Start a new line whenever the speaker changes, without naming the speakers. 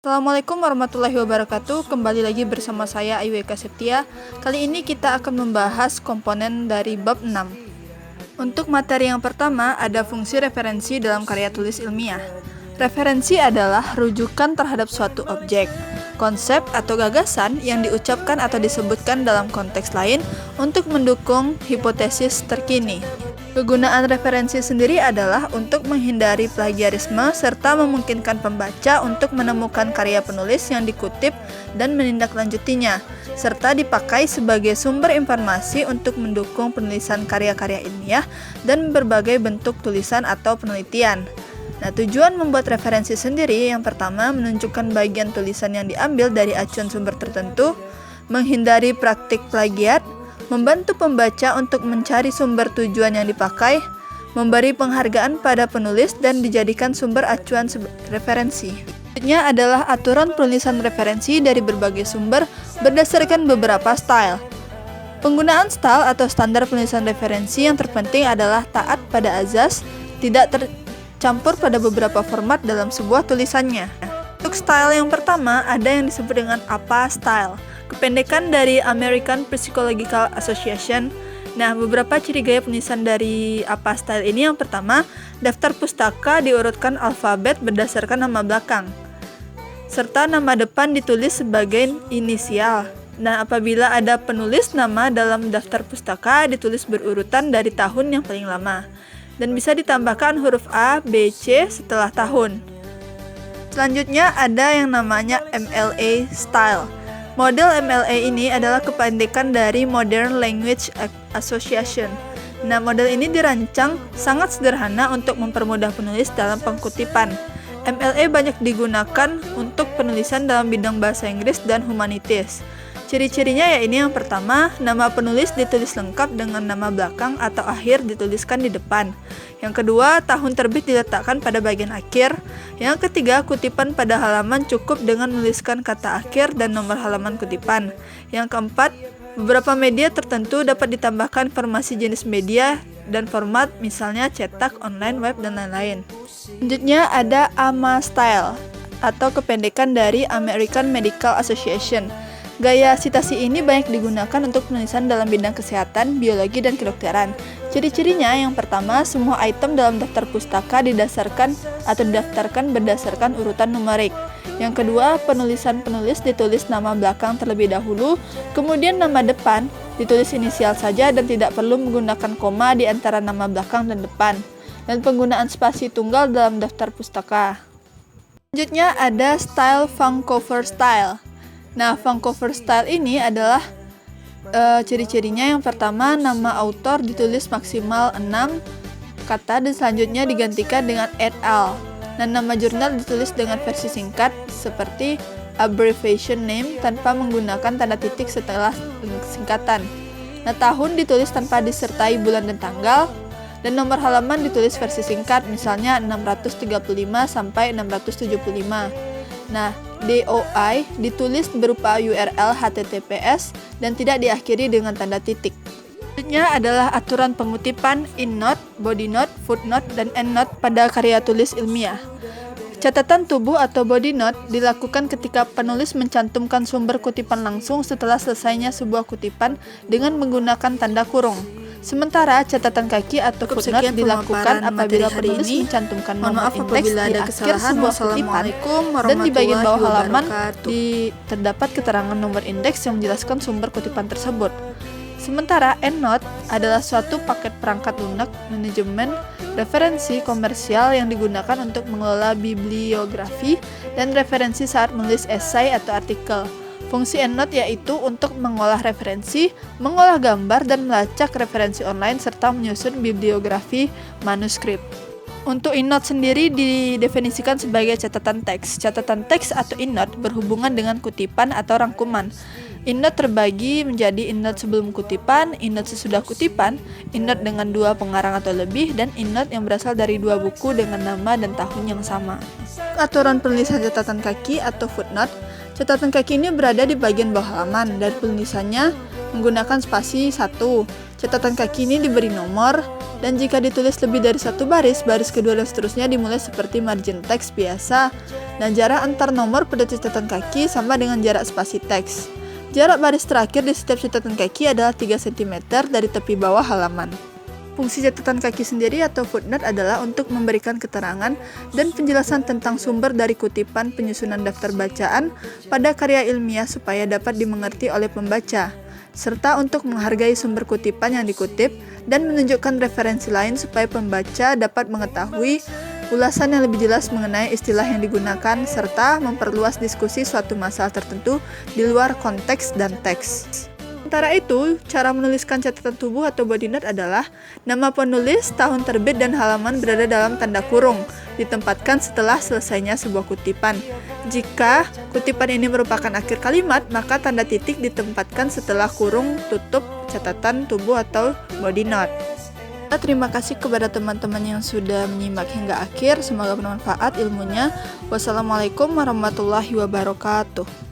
Assalamualaikum warahmatullahi wabarakatuh. Kembali lagi bersama saya Ayu Septia. Kali ini kita akan membahas komponen dari bab 6. Untuk materi yang pertama ada fungsi referensi dalam karya tulis ilmiah. Referensi adalah rujukan terhadap suatu objek, konsep atau gagasan yang diucapkan atau disebutkan dalam konteks lain untuk mendukung hipotesis terkini. Kegunaan referensi sendiri adalah untuk menghindari plagiarisme serta memungkinkan pembaca untuk menemukan karya penulis yang dikutip dan menindaklanjutinya, serta dipakai sebagai sumber informasi untuk mendukung penulisan karya-karya ilmiah dan berbagai bentuk tulisan atau penelitian. Nah, tujuan membuat referensi sendiri yang pertama menunjukkan bagian tulisan yang diambil dari acuan sumber tertentu, menghindari praktik plagiat, membantu pembaca untuk mencari sumber tujuan yang dipakai, memberi penghargaan pada penulis dan dijadikan sumber acuan referensi. Selanjutnya adalah aturan penulisan referensi dari berbagai sumber berdasarkan beberapa style. Penggunaan style atau standar penulisan referensi yang terpenting adalah taat pada azas, tidak tercampur pada beberapa format dalam sebuah tulisannya. Untuk style yang pertama ada yang disebut dengan APA style, kependekan dari American Psychological Association. Nah, beberapa ciri gaya penulisan dari APA style ini yang pertama, daftar pustaka diurutkan alfabet berdasarkan nama belakang, serta nama depan ditulis sebagai inisial. Nah, apabila ada penulis nama dalam daftar pustaka ditulis berurutan dari tahun yang paling lama, dan bisa ditambahkan huruf A, B, C setelah tahun. Selanjutnya ada yang namanya MLA style. Model MLA ini adalah kependekan dari Modern Language Association. Nah, model ini dirancang sangat sederhana untuk mempermudah penulis dalam pengkutipan. MLA banyak digunakan untuk penulisan dalam bidang bahasa Inggris dan humanities. Ciri-cirinya ya ini yang pertama, nama penulis ditulis lengkap dengan nama belakang atau akhir dituliskan di depan. Yang kedua, tahun terbit diletakkan pada bagian akhir. Yang ketiga, kutipan pada halaman cukup dengan menuliskan kata akhir dan nomor halaman kutipan. Yang keempat, beberapa media tertentu dapat ditambahkan informasi jenis media dan format, misalnya cetak, online, web, dan lain-lain. Selanjutnya ada AMA style atau kependekan dari American Medical Association. Gaya citasi ini banyak digunakan untuk penulisan dalam bidang kesehatan, biologi, dan kedokteran. Ciri-cirinya yang pertama, semua item dalam daftar pustaka didasarkan atau didaftarkan berdasarkan urutan numerik. Yang kedua, penulisan penulis ditulis nama belakang terlebih dahulu, kemudian nama depan ditulis inisial saja dan tidak perlu menggunakan koma di antara nama belakang dan depan. Dan penggunaan spasi tunggal dalam daftar pustaka. Selanjutnya ada style Vancouver style. Nah, Vancouver style ini adalah ciri-cirinya yang pertama, nama autor ditulis maksimal 6 kata dan selanjutnya digantikan dengan et al. Dan nama jurnal ditulis dengan versi singkat seperti abbreviation name tanpa menggunakan tanda titik setelah singkatan. Nah, tahun ditulis tanpa disertai bulan dan tanggal, dan nomor halaman ditulis versi singkat, misalnya 635 sampai 675. Nah, DOI ditulis berupa URL HTTPS dan tidak diakhiri dengan tanda titik. Selanjutnya adalah aturan pengutipan endnote, bodynote, footnote, dan endnote pada karya tulis ilmiah. Catatan tubuh atau bodynote dilakukan ketika penulis mencantumkan sumber kutipan langsung setelah selesainya sebuah kutipan dengan menggunakan tanda kurung. Sementara catatan kaki atau footnote dilakukan apabila penulis mencantumkan nomor indeks di akhir sebuah kutipan dan di bagian bawah halaman terdapat keterangan nomor indeks yang menjelaskan sumber kutipan tersebut. Sementara EndNote adalah suatu paket perangkat lunak manajemen referensi komersial yang digunakan untuk mengelola bibliografi dan referensi saat menulis esai atau artikel. Fungsi EndNote yaitu untuk mengolah referensi, mengolah gambar, dan melacak referensi online serta menyusun bibliografi manuskrip. Untuk EndNote sendiri didefinisikan sebagai catatan teks. Catatan teks atau EndNote berhubungan dengan kutipan atau rangkuman. EndNote terbagi menjadi EndNote sebelum kutipan, EndNote sesudah kutipan, EndNote dengan 2 pengarang atau lebih, dan EndNote yang berasal dari 2 buku dengan nama dan tahun yang sama. Aturan penulisan catatan kaki atau footnote. Catatan kaki ini berada di bagian bawah halaman dan penulisannya menggunakan spasi 1. Catatan kaki ini diberi nomor, dan jika ditulis lebih dari satu baris, baris kedua dan seterusnya dimulai seperti margin teks biasa, dan jarak antar nomor pada catatan kaki sama dengan jarak spasi teks. Jarak baris terakhir di setiap catatan kaki adalah 3 cm dari tepi bawah halaman. Fungsi catatan kaki sendiri atau footnote adalah untuk memberikan keterangan dan penjelasan tentang sumber dari kutipan penyusunan daftar bacaan pada karya ilmiah supaya dapat dimengerti oleh pembaca, serta untuk menghargai sumber kutipan yang dikutip dan menunjukkan referensi lain supaya pembaca dapat mengetahui ulasan yang lebih jelas mengenai istilah yang digunakan serta memperluas diskusi suatu masalah tertentu di luar konteks dan teks. Sementara itu, cara menuliskan catatan tubuh atau body note adalah nama penulis, tahun terbit, dan halaman berada dalam tanda kurung, ditempatkan setelah selesainya sebuah kutipan. Jika kutipan ini merupakan akhir kalimat, maka tanda titik ditempatkan setelah kurung tutup catatan tubuh atau body note. Terima kasih kepada teman-teman yang sudah menyimak hingga akhir. Semoga bermanfaat ilmunya. Wassalamualaikum warahmatullahi wabarakatuh.